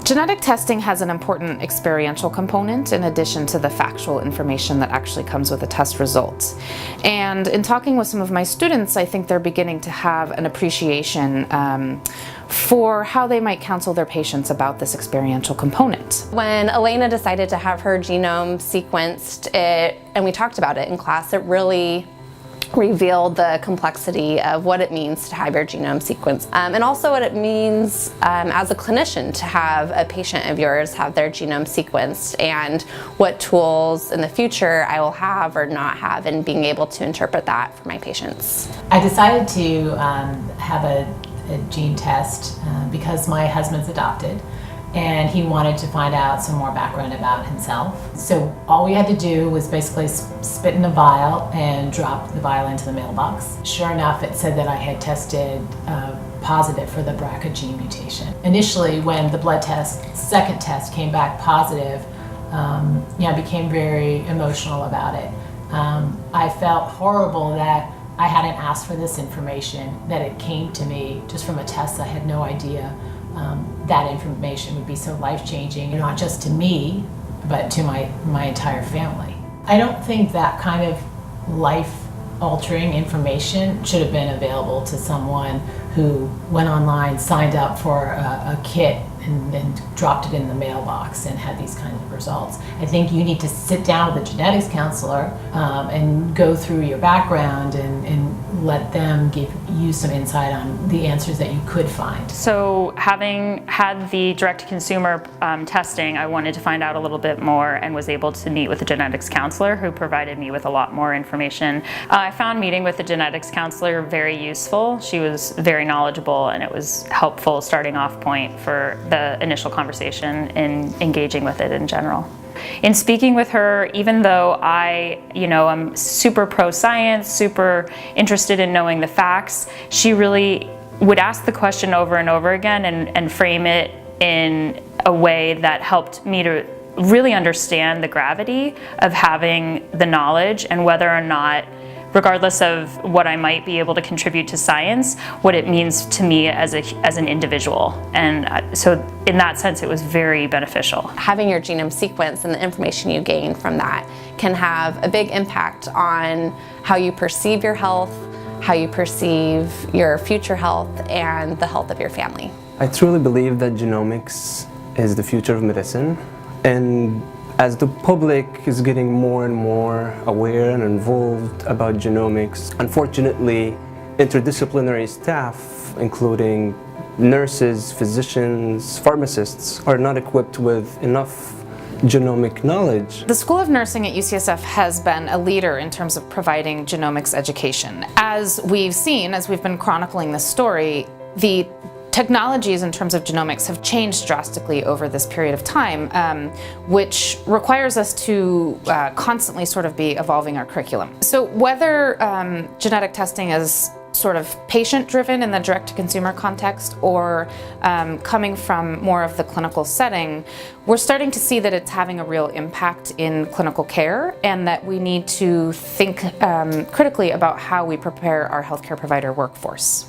Genetic testing has an important experiential component in addition to the factual information that actually comes with the test results. And in talking with some of my students, I think they're beginning to have an appreciation for how they might counsel their patients about this experiential component. When Elena decided to have her genome sequenced, and we talked about it in class, it really revealed the complexity of what it means to have your genome sequenced, and also what it means as a clinician to have a patient of yours have their genome sequenced, and what tools in the future I will have or not have in being able to interpret that for my patients. I decided to have a gene test because my husband's adopted, and he wanted to find out some more background about himself. So all we had to do was basically spit in a vial and drop the vial into the mailbox. Sure enough, it said that I had tested positive for the BRCA gene mutation. Initially, when the blood test, second test, came back positive, I became very emotional about it. I felt horrible that I hadn't asked for this information, that it came to me just from a test. I had no idea that information would be so life-changing, not just to me, but to my entire family. I don't think that kind of life-altering information should have been available to someone who went online, signed up for a kit, and dropped it in the mailbox and had these kinds of results. I think you need to sit down with a genetics counselor and go through your background and let them give you some insight on the answers that you could find. So having had the direct-to-consumer testing, I wanted to find out a little bit more and was able to meet with a genetics counselor who provided me with a lot more information. I found meeting with the genetics counselor very useful. She was very knowledgeable, and it was helpful starting off point for the initial conversation in engaging with it in general. In speaking with her, even though I'm super pro-science, super interested in knowing the facts, she really would ask the question over and over again and frame it in a way that helped me to really understand the gravity of having the knowledge and whether or not, regardless of what I might be able to contribute to science, what it means to me as an individual. And so in that sense, it was very beneficial. Having your genome sequenced and the information you gain from that can have a big impact on how you perceive your health, how you perceive your future health, and the health of your family. I truly believe that genomics is the future of medicine, and as the public is getting more and more aware and involved about genomics, unfortunately, interdisciplinary staff, including nurses, physicians, pharmacists, are not equipped with enough genomic knowledge. The School of Nursing at UCSF has been a leader in terms of providing genomics education. As we've seen, as we've been chronicling this story, the technologies in terms of genomics have changed drastically over this period of time, which requires us to constantly sort of be evolving our curriculum. So whether genetic testing is sort of patient-driven in the direct-to-consumer context or coming from more of the clinical setting, we're starting to see that it's having a real impact in clinical care, and that we need to think critically about how we prepare our healthcare provider workforce.